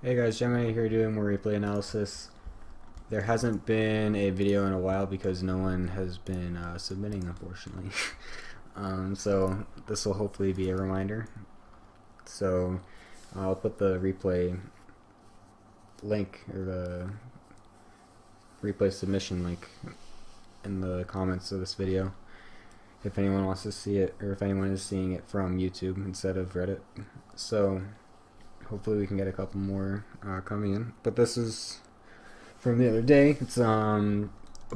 Hey guys, Gemini here doing more replay analysis. There hasn't been a video in a while because no one has been submitting, unfortunately. So this will hopefully be a reminder. So I'll put the replay link, or the replay submission link, in the comments of this video if anyone wants to see it, or if anyone is seeing it from YouTube instead of Reddit. So hopefully we can get a couple more coming in. But this is from the other day. It's a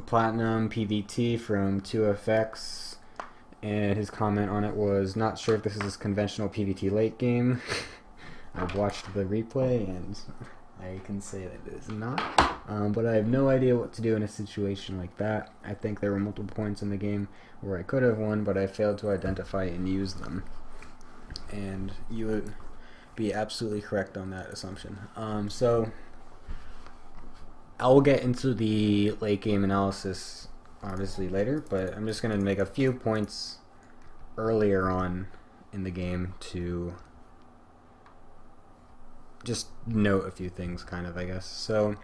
platinum PvT from TwoFx, and his comment on it was, "Not sure if this is conventional PvT late game." I've watched the replay and I can say that it is not. But I have no idea what to do in a situation like that. I think there were multiple points in the game where I could have won, but I failed to identify and use them. And you would be absolutely correct on that assumption. So I will get into the late game analysis obviously later, but I'm just going to make a few points earlier on in the game to just note a few things, kind of, I guess. So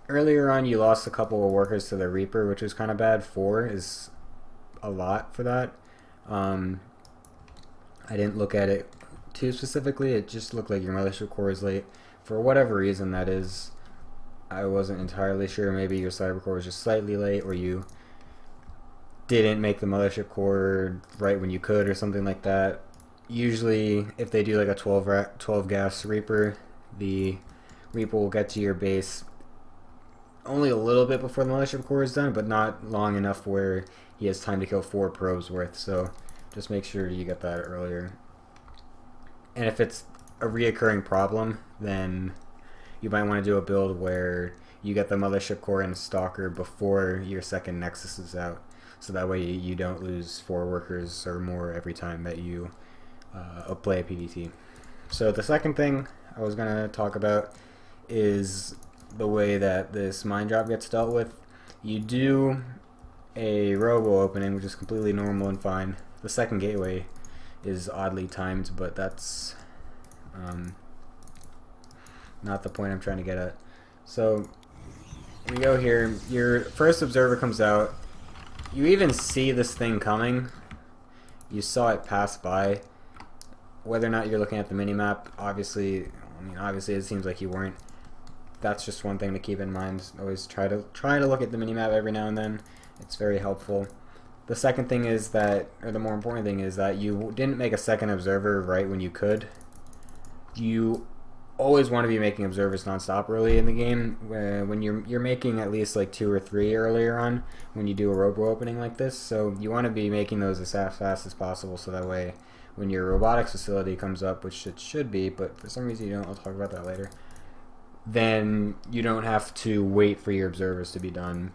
earlier on you lost a couple of workers to the Reaper, which was kind of bad. 4 is a lot for that. I didn't look at it too specifically. It just looked like your militia core is late. For whatever reason that is, I wasn't entirely sure. Maybe your cyber core was just slightly late, or you didn't make the militia core right when you could, or something like that. Usually if they do like a 12 gas Reaper, the Reaper will get to your base only a little bit before the militia core is done, but not long enough where he has time to kill 4 probes worth. So just make sure you get that earlier. And if it's a reoccurring problem, then you might want to do a build where you get the mothership core and stalker before your second nexus is out, so that way you don't lose 4 workers or more every time that you play a PvT. So the second thing I was going to talk about is the way that this mine drop gets dealt with. You do a robo opening, which is completely normal and fine. The second gateway is oddly timed, but that's not the point I'm trying to get at. So we go here, your first observer comes out, you even see this thing coming, you saw it pass by. Whether or not you're looking at the minimap, obviously it seems like you weren't. That's just one thing to keep in mind. Always try to look at the minimap every now and then. It's very helpful. The second thing is that, or the more important thing is that you didn't make a second observer right when you could. You always want to be making observers nonstop early in the game. When you're making at least like 2 or 3 earlier on when you do a robo opening like this. So you want to be making those as fast as possible, so that way when your robotics facility comes up, which it should be, but for some reason you don't, I'll talk about that later, then you don't have to wait for your observers to be done,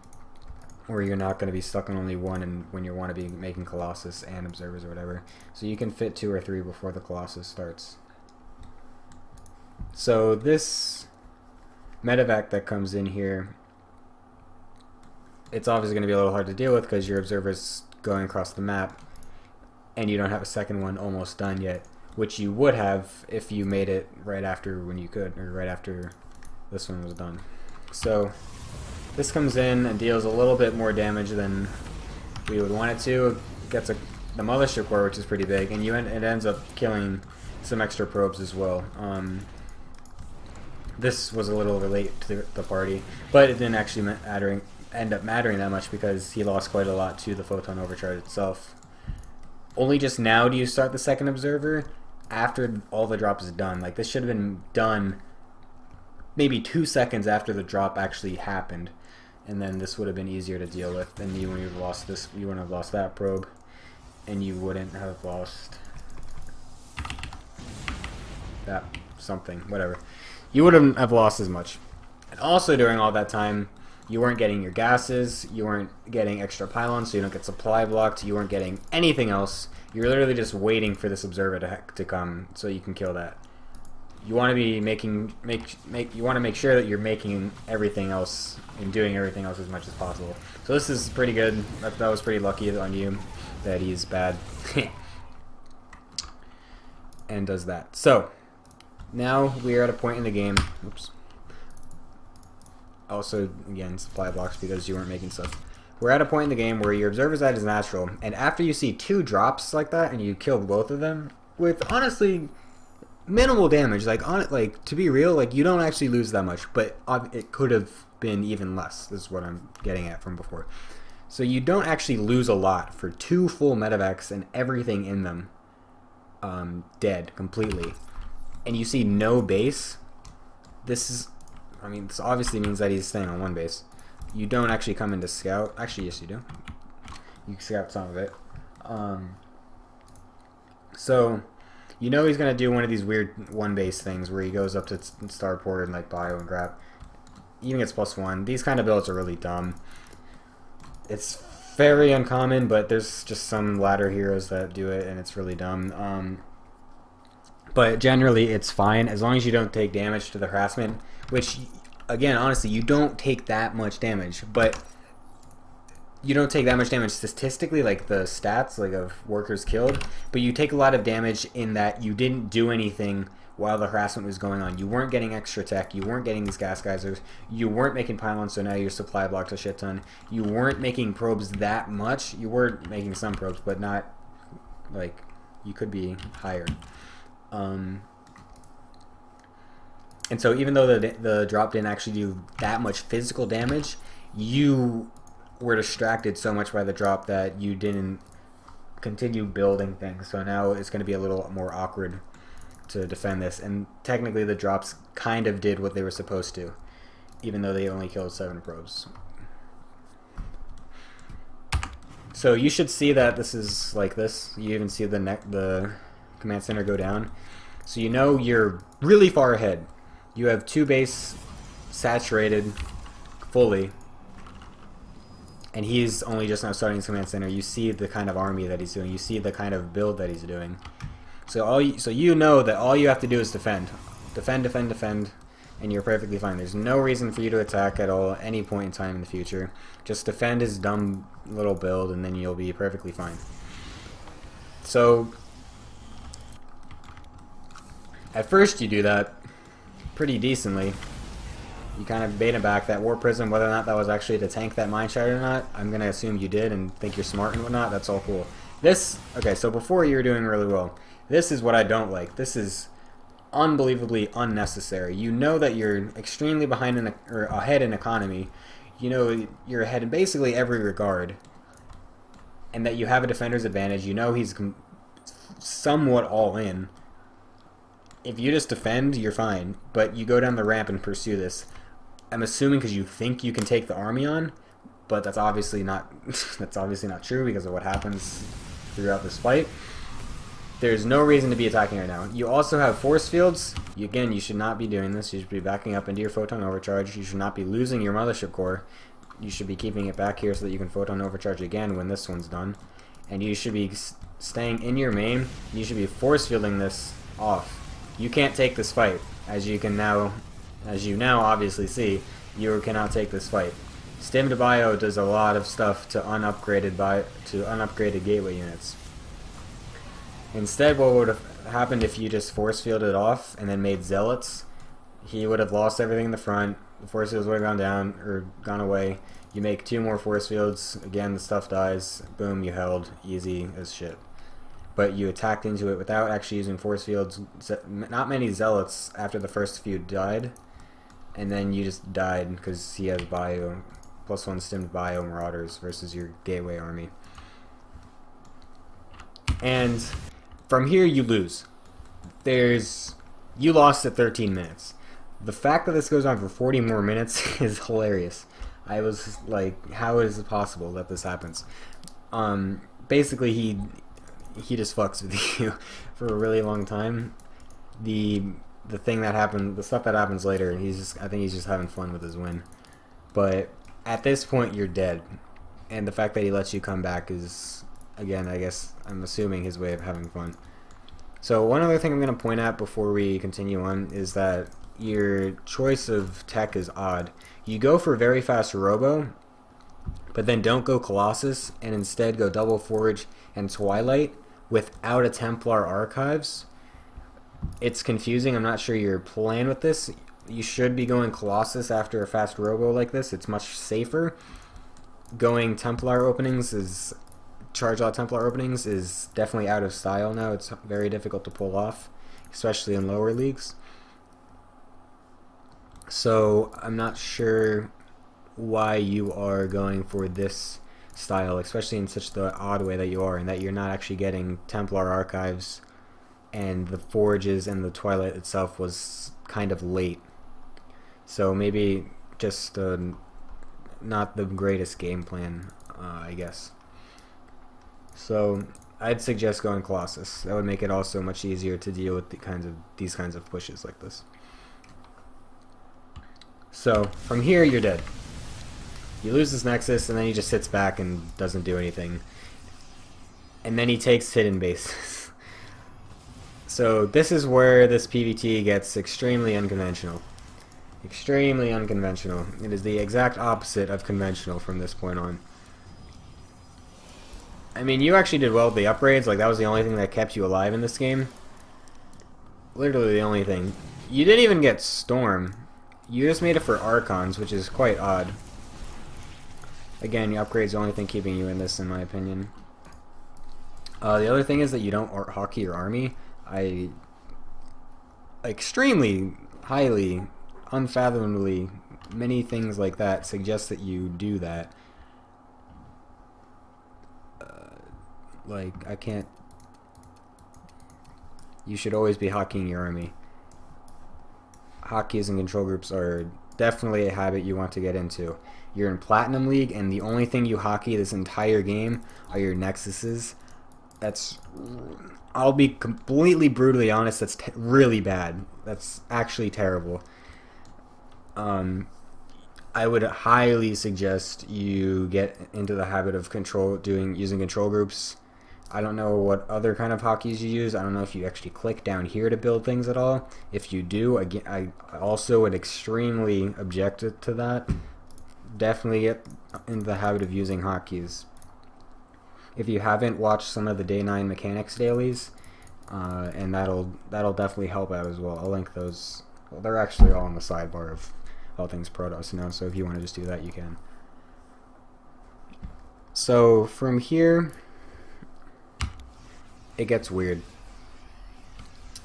or you're not going to be stuck on only one and when you want to be making Colossus and observers or whatever. So you can fit 2 or 3 before the Colossus starts. So this medevac that comes in here, it's obviously going to be a little hard to deal with because your observer's going across the map and you don't have a second one almost done yet, which you would have if you made it right after when you could, or right after this one was done. So this comes in and deals a little bit more damage than we would want it to. It gets the mothership core, which is pretty big, and it ends up killing some extra probes as well. This was a little late to the party, but it didn't actually end up mattering that much because he lost quite a lot to the photon overcharge itself. Only just now do you start the second observer after all the drop is done. Like, this should have been done maybe 2 seconds after the drop actually happened, and then this would have been easier to deal with. And you wouldn't have lost this, you wouldn't have lost that probe, and you wouldn't have lost that something, whatever. You wouldn't have lost as much. And also during all that time, you weren't getting your gases, you weren't getting extra pylons, so you don't get supply blocked, you weren't getting anything else. You're literally just waiting for this observer to come so you can kill that. You want to be you want to make sure that you're making everything else and doing everything else as much as possible. So this is pretty good. That was pretty lucky on you that he's bad. And does that. So now we are at a point in the game. Oops. Also, again, supply blocks because you weren't making stuff. We're at a point in the game where your observer side is natural, and after you see 2 drops like that and you kill both of them with honestly minimal damage, like on it, like to be real, like you don't actually lose that much, but it could have been even less. This is what I'm getting at from before. So you don't actually lose a lot for 2 full medevacs and everything in them dead completely, and you see no base. This obviously means that he's staying on 1 base. You don't actually come into scout. Actually, yes, you do. You scout some of it. So, you know he's going to do one of these weird 1 base things where he goes up to starport and like bio and grab. Even gets +1. These kind of builds are really dumb. It's very uncommon, but there's just some ladder heroes that do it, and it's really dumb. But generally, it's fine as long as you don't take damage to the harassment, which, again, honestly, you don't take that much damage, but you don't take that much damage statistically, like the stats like of workers killed, but you take a lot of damage in that you didn't do anything while the harassment was going on. You weren't getting extra tech, you weren't getting these gas geysers, you weren't making pylons, so now your supply blocked a shit ton, you weren't making probes that much. You were making some probes, but not, like, you could be higher. And so even though the drop didn't actually do that much physical damage, you were distracted so much by the drop that you didn't continue building things. So now it's going to be a little more awkward to defend this. And technically the drops kind of did what they were supposed to, even though they only killed 7 probes. So you should see that this is like this. You even see the command center go down. So you know you're really far ahead. You have 2 base saturated fully, and he's only just now starting his command center. You see the kind of army that he's doing. You see the kind of build that he's doing. So you know that all you have to do is defend, and you're perfectly fine. There's no reason for you to attack at all at any point in time in the future. Just defend his dumb little build, and then you'll be perfectly fine. So at first you do that pretty decently. You kind of bait him back. That War Prism, whether or not that was actually to tank that Mine Shatter or not, I'm going to assume you did and think you're smart and whatnot. That's all cool. Okay, so before you were doing really well. This is what I don't like. This is unbelievably unnecessary. You know that you're extremely behind or ahead in economy. You know you're ahead in basically every regard, and that you have a defender's advantage. You know he's somewhat all in. If you just defend, you're fine, but you go down the ramp and pursue this. I'm assuming because you think you can take the army on, but that's obviously not that's obviously not true because of what happens throughout this fight. There's no reason to be attacking right now. You also have force fields. Again, you should not be doing this. You should be backing up into your photon overcharge. You should not be losing your mothership core. You should be keeping it back here so that you can photon overcharge again when this one's done. And you should be staying in your main. You should be force fielding this off. You can't take this fight, as you now obviously see. You cannot take this fight. Stimmed Bio does a lot of stuff to unupgraded gateway units. Instead, what would have happened if you just force fielded off and then made zealots? He would have lost everything in the front. The force fields would have gone down or gone away. You make 2 more force fields. Again, the stuff dies. Boom, you held. Easy as shit. But you attacked into it without actually using force fields. Not many zealots after the first few died, and then you just died because he has bio +1 stimmed bio marauders versus your gateway army. And from here you lose. You lost at 13 minutes. The fact that this goes on for 40 more minutes is hilarious. I was like, how is it possible that this happens? Basically he just fucks with you for a really long time. The thing that happened, the stuff that happens later, I think he's just having fun with his win. But at this point you're dead. And the fact that he lets you come back is, again, I guess I'm assuming his way of having fun. So one other thing I'm going to point out before we continue on is that your choice of tech is odd. You go for very fast Robo, but then don't go Colossus, and instead go Double Forge and Twilight without a Templar Archives. It's confusing. I'm not sure your plan with this. You should be going Colossus after a fast robo like this. It's much safer. Going Templar openings is charge lot Templar openings is definitely out of style now. It's very difficult to pull off, especially in lower leagues. So I'm not sure why you are going for this style, especially in such the odd way that you are, and that you're not actually getting Templar archives, and the Forges and the Twilight itself was kind of late. So maybe just not the greatest game plan, I guess. So I'd suggest going Colossus. That would make it also much easier to deal with these kinds of pushes like this. So from here, you're dead. You lose this Nexus, and then he just sits back and doesn't do anything. And then he takes hidden bases. So this is where this PvT gets extremely unconventional. Extremely unconventional. It is the exact opposite of conventional from this point on. I mean, you actually did well with the upgrades. Like, that was the only thing that kept you alive in this game. Literally the only thing. You didn't even get Storm. You just made it for Archons, which is quite odd. Again, your upgrade's the only thing keeping you in this, in my opinion. The other thing is that you don't hockey your army. I extremely, highly, unfathomably, many things like that suggest that you do that. Like, I can't... You should always be hockeying your army. Hockeys and control groups are definitely a habit you want to get into. You're in Platinum League, and the only thing you hockey this entire game are your Nexuses. That's... I'll be completely brutally honest, that's really bad. That's actually terrible. I would highly suggest you get into the habit of using control groups. I don't know what other kind of hockeys you use. I don't know if you actually click down here to build things at all. If you do, again, I also would extremely object to that. Definitely get into the habit of using hockeys. If you haven't, watched some of the Day 9 Mechanics dailies, and that'll definitely help out as well. I'll link those. Well, they're actually all on the sidebar of all things Protoss now, so if you want to just do that, you can. So from here, it gets weird.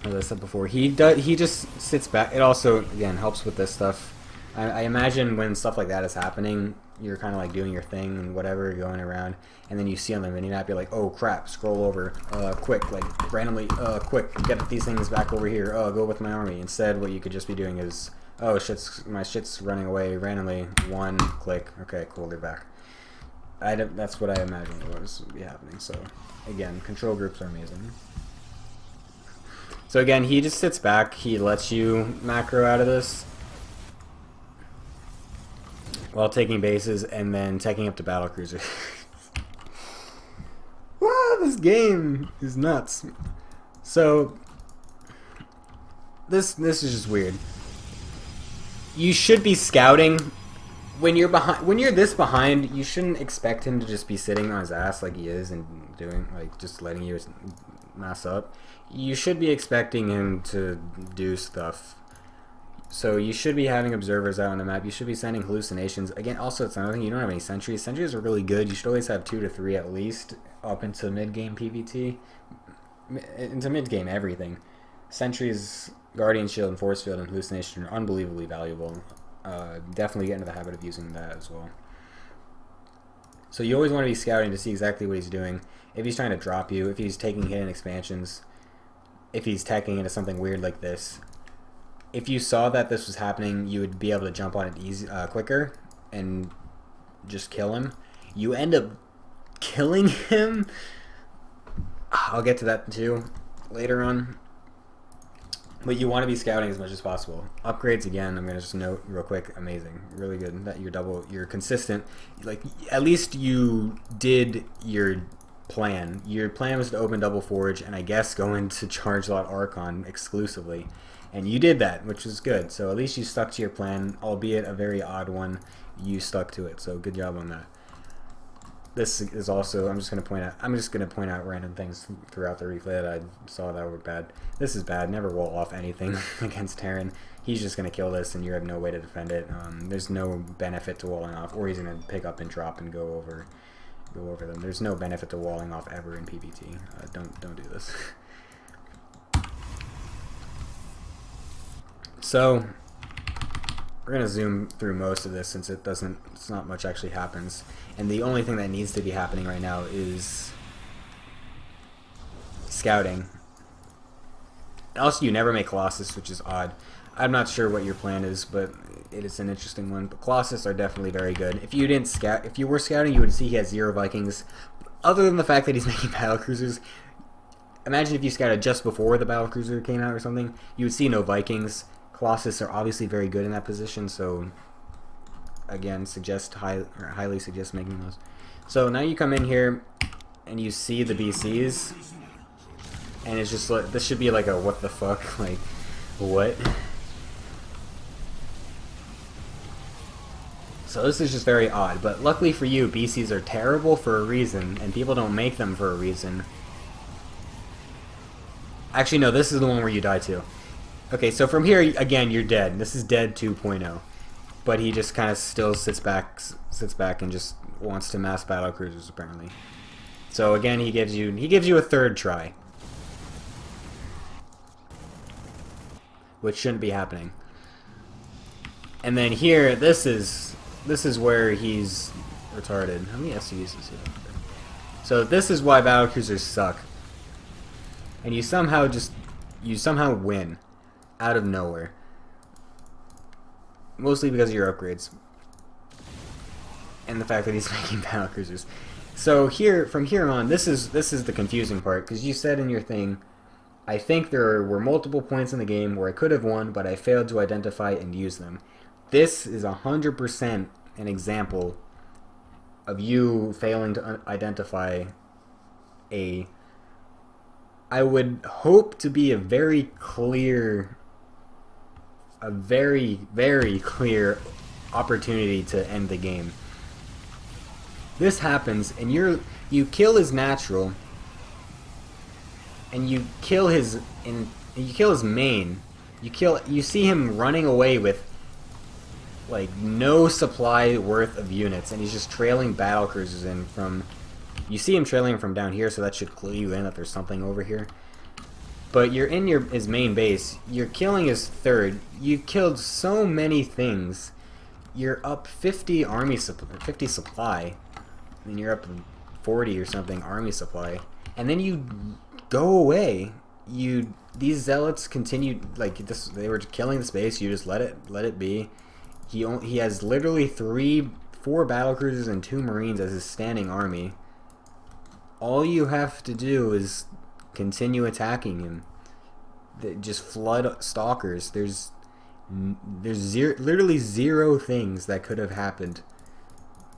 As I said before, he just sits back. It also, again, helps with this stuff. I imagine when stuff like that is happening, you're kind of like doing your thing and whatever, going around, and then you see on the mini-map, you're like, oh crap, scroll over, quick, like randomly, quick, get these things back over here, go with my army. Instead, what you could just be doing is, oh, my shit's running away randomly, one click, okay, cool, they're back. That's what I imagine would be happening. So again, control groups are amazing. So again, he just sits back, he lets you macro out of this while taking bases and then taking up to battle cruiser. Wow, this game is nuts. So this is just weird. You should be scouting. When you're behind, when you're this behind, you shouldn't expect him to just be sitting on his ass like he is and doing, like, just letting you mess up. You should be expecting him to do stuff. So you should be having observers out on the map. You should be sending hallucinations. Again, also, it's another thing, you don't have any sentries. Sentries are really good. You should always have 2 to 3 at least up into mid-game PvT. Into mid-game everything. Sentries, Guardian Shield, and Force Field, and Hallucination are unbelievably valuable. Definitely get into the habit of using that as well. So you always want to be scouting to see exactly what he's doing. If he's trying to drop you, if he's taking hidden expansions, if he's teching into something weird like this. If you saw that this was happening, you would be able to jump on it quicker and just kill him. You end up killing him. I'll get to that too later on. But you want to be scouting as much as possible. Upgrades, again, I'm going to just note real quick, amazing. Really good. That you're consistent. Like, at least you did your plan. Your plan was to open Double Forge and I guess go into Charge Lot Archon exclusively. And you did that, which is good. So at least you stuck to your plan, albeit a very odd one. You stuck to it, so good job on that. this is also, I'm just gonna point out random things throughout the replay that I saw that were bad. This is bad. Never wall off anything against Terran. He's just gonna kill this, and you have no way to defend it. There's no benefit to walling off, or he's gonna pick up and drop and go over them. There's no benefit to walling off ever in PvT. Don't do this. So we're gonna zoom through most of this since it's not much actually happens, and the only thing that needs to be happening right now is scouting. Also, you never make Colossus, which is odd. I'm not sure what your plan is, but it is an interesting one. But Colossus are definitely very good. If you didn't scout, if you were scouting, you would see he has 0 Vikings. Other than the fact that he's making battlecruisers, imagine if you scouted just before the battlecruiser came out or something, you would see no Vikings. Colossus are obviously very good in that position, so again, highly suggest making those. So now you come in here and you see the BCs, and it's just like, this should be like a what the fuck, like what? So this is just very odd, but luckily for you, BCs are terrible for a reason, and people don't make them for a reason. Actually, no, this is the one where you die too. Okay, so from here, again, you're dead. This is dead 2.0. But he just kind of still sits back and just wants to mass battle cruisers, apparently. So again, he gives you a third try. Which shouldn't be happening. And then here, this is where he's retarded. How many SCVs is he? So this is why battlecruisers suck. And you somehow win out of nowhere. Mostly because of your upgrades. And the fact that he's making battlecruisers. So here, from here on, this is the confusing part, because you said in your thing, I think there were multiple points in the game where I could have won, but I failed to identify and use them. This is 100% an example of you failing to identify I would hope to be a very, very clear opportunity to end the game. This happens, and you kill his natural, and you kill his main. You see him running away with like no supply worth of units, and he's just trailing battle cruisers in from. You see him trailing from down here, so that should clue you in that there's something over here. But you're in his main base. You're killing his third. You killed so many things. You're up 50 50 supply. I mean, you're up 40 or something army supply, and then you go away. These zealots continued like this. They were killing the space. You just let it be. He has literally 4 battlecruisers and 2 marines as his standing army. All you have to do is continue attacking him. Just flood stalkers. There's literally 0 things that could have happened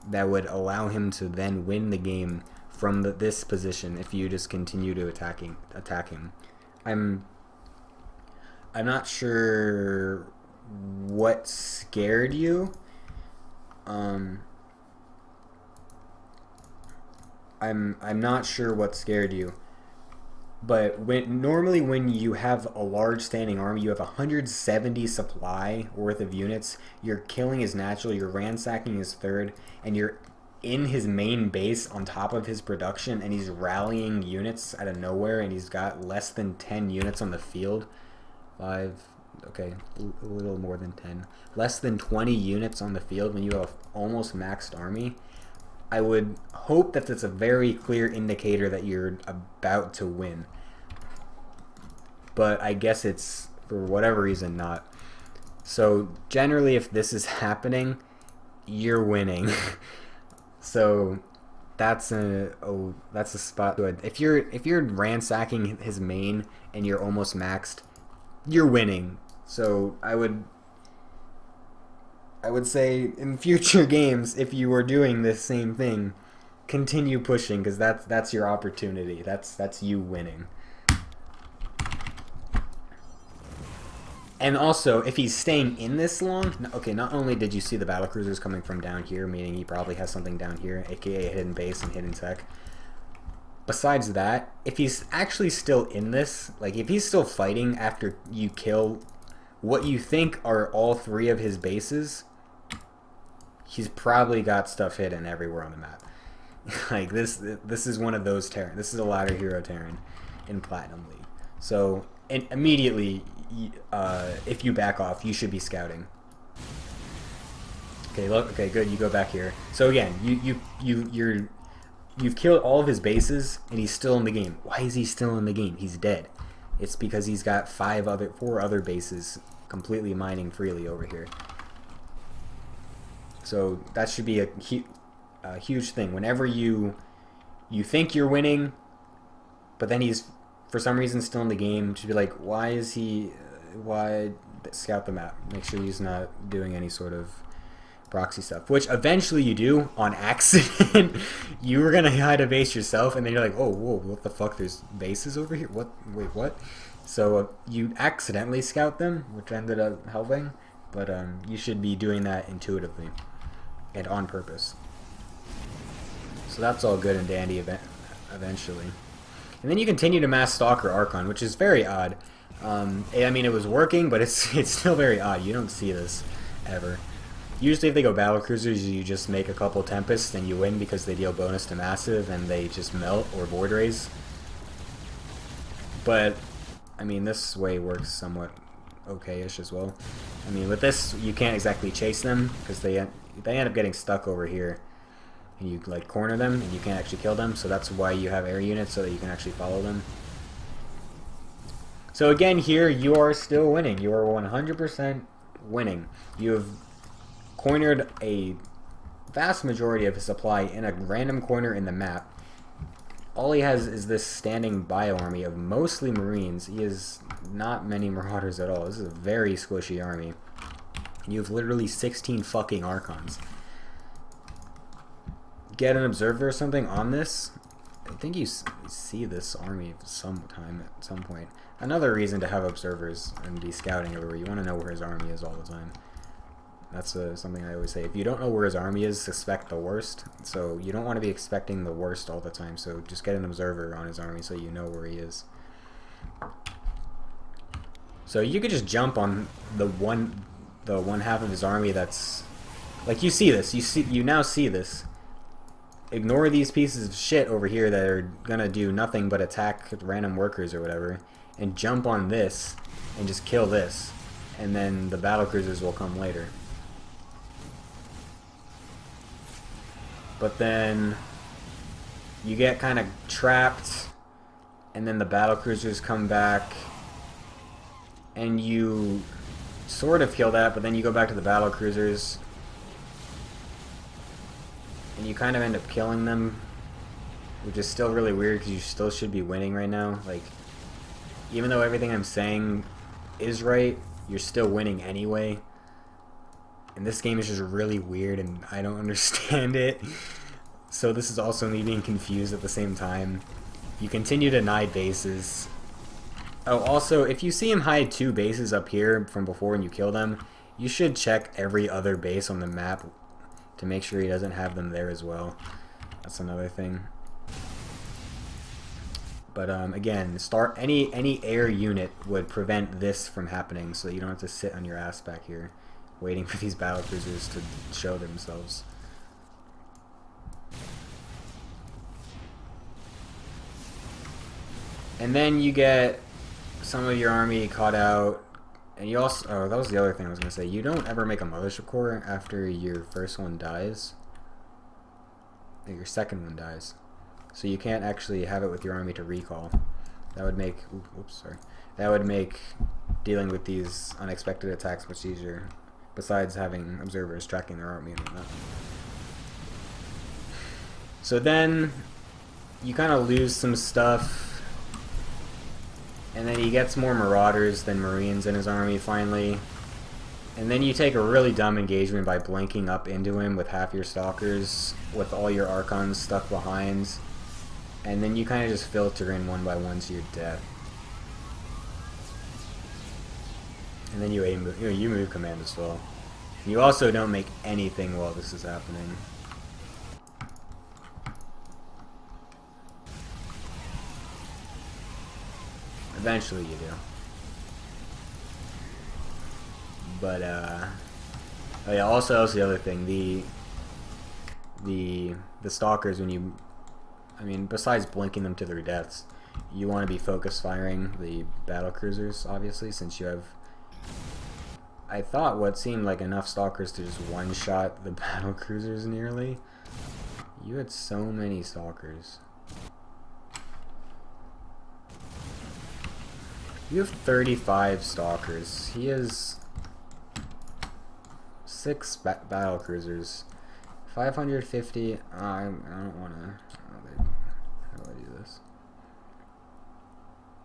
that would allow him to then win the game from this position if you just continue to attack him. I'm not sure what scared you. I'm not sure what scared you, but normally when you have a large standing army, you have 170 supply worth of units. You're killing his natural, you're ransacking his third, and you're in his main base on top of his production, and he's rallying units out of nowhere, and he's got less than 10 units on the field. 5, okay, a little more than 10. Less than 20 units on the field when you have almost maxed army. I would hope that that's a very clear indicator that you're about to win. But I guess it's, for whatever reason, not. So generally, if this is happening, you're winning. So that's a spot. If you're ransacking his main and you're almost maxed, you're winning. So I would say in future games, if you were doing this same thing, continue pushing, because that's your opportunity. That's you winning. And also, if he's staying in this long, okay, not only did you see the battlecruisers coming from down here, meaning he probably has something down here, aka a hidden base and hidden tech. Besides that, if he's actually still in this, like if he's still fighting after you kill what you think are all 3 of his bases, he's probably got stuff hidden everywhere on the map. Like this is one of those Terran. This is a ladder hero Terran in Platinum League. So, and immediately, if you back off, you should be scouting. Okay, look. Okay, good. You go back here. So again, you've killed all of his bases, and he's still in the game. Why is he still in the game? He's dead. It's because he's got 4 other bases completely mining freely over here. So that should be a huge thing. Whenever you think you're winning, but then he's for some reason still in the game, to be like, why is he? Why scout the map? Make sure he's not doing any sort of proxy stuff, which eventually you do on accident. You were gonna hide a base yourself, and then you're like, oh, whoa, what the fuck? There's bases over here. What? Wait, what? So you accidentally scout them, which ended up helping, but you should be doing that intuitively and on purpose. So that's all good and dandy eventually. And then you continue to mass Stalker Archon, which is very odd. I mean, it was working, but it's still very odd. You don't see this ever. Usually if they go battlecruisers, you just make a couple Tempests and you win because they deal bonus to massive and they just melt or board raise. But, I mean, this way works somewhat okay-ish as well. I mean, with this, you can't exactly chase them because they end up getting stuck over here. And you like corner them and you can't actually kill them, so that's why you have air units, so that you can actually follow them. So again, here you are still winning. You are 100% winning. You have cornered a vast majority of his supply in a random corner in the map. All he has is this standing bio army of mostly Marines. He has not many Marauders at all. This is a very squishy army. You have literally 16 fucking Archons. Get an observer or something on this. I think you see this army sometime at some point. Another reason to have observers and be scouting everywhere. You want to know where his army is all the time. That's something I always say. If you don't know where his army is, suspect the worst. So you don't want to be expecting the worst all the time. So just get an observer on his army so you know where he is. So you could just jump on the one half of his army that's like, you see this. You now see this. Ignore these pieces of shit over here that are gonna do nothing but attack random workers or whatever, and jump on this and just kill this, and then the battlecruisers will come later. But then you get kind of trapped, and then the battlecruisers come back, and you sort of kill that, but then you go back to the battlecruisers, and you kind of end up killing them, which is still really weird because you still should be winning right now. Like, even though everything I'm saying is right, you're still winning anyway. And this game is just really weird and I don't understand it. So this is also me being confused at the same time. You continue to deny bases. Oh, also, if you see him hide 2 bases up here from before and you kill them, you should check every other base on the map to make sure he doesn't have them there as well. That's another thing. But again, any air unit would prevent this from happening, so you don't have to sit on your ass back here waiting for these battlecruisers to show themselves. And then you get some of your army caught out. And you also, oh, that was the other thing I was going to say. You don't ever make a mothership core after your first one dies. Or your second one dies. So you can't actually have it with your army to recall. That would make, oops, sorry. That would make dealing with these unexpected attacks much easier. Besides having observers tracking their army and whatnot. So then, you kind of lose some stuff. And then he gets more Marauders than Marines in his army, finally. And then you take a really dumb engagement by blinking up into him with half your Stalkers, with all your Archons stuck behind. And then you kind of just filter in one by one to your death. And then you aim, you move command as well. You also don't make anything while this is happening. Eventually you do. But oh yeah, also that's the other thing. The stalkers, when you, I mean, besides blinking them to their deaths, you want to be focus firing the battle cruisers, obviously, since you have, I thought, what seemed like enough stalkers to just one-shot the battle cruisers nearly. You had so many stalkers. You have 35 stalkers. He has 6 battle cruisers. 550. I don't want to. How do I do this?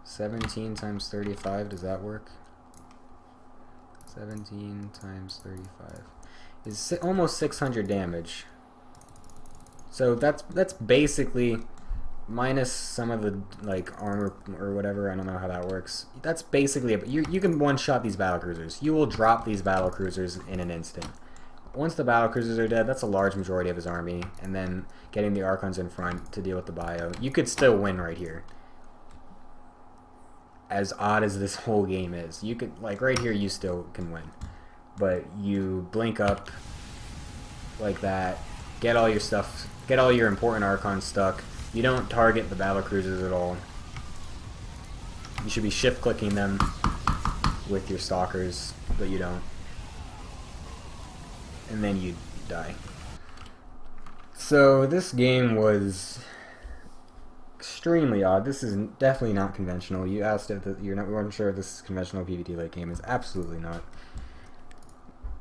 17 times 35. Does that work? 17 times 35 is almost 600 damage. So that's basically, minus some of the like armor or whatever, I don't know how that works. That's basically it. You can one-shot these battlecruisers. You will drop these battlecruisers in an instant. Once the battlecruisers are dead, that's a large majority of his army, and then getting the Archons in front to deal with the bio. You could still win right here. As odd as this whole game is, you could, like right here, you still can win. But you blink up like that, get all your stuff, get all your important Archons stuck. You don't target the battlecruisers at all. You should be shift-clicking them with your stalkers, but you don't. And then you die. So this game was extremely odd. This is definitely not conventional. You asked if you weren't sure if this is conventional PvT late game. Is absolutely not.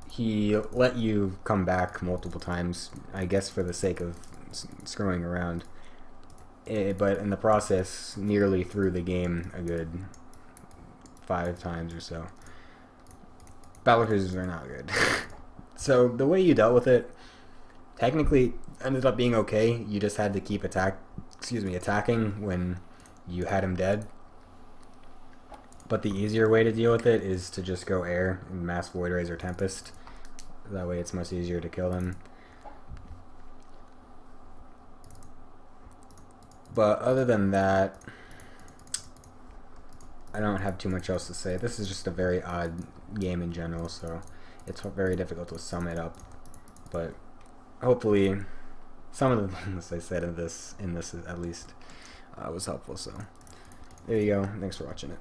He let you come back multiple times, I guess for the sake of screwing around. But in the process, nearly through the game a good 5 times or so. Battlecruisers are not good. So the way you dealt with it, technically ended up being okay. You just had to keep attacking when you had him dead. But the easier way to deal with it is to just go air and mass Void Rays or Tempest. That way it's much easier to kill them. But other than that, I don't have too much else to say. This is just a very odd game in general, so it's very difficult to sum it up. But hopefully some of the things I said in this at least was helpful. So there you go. Thanks for watching it.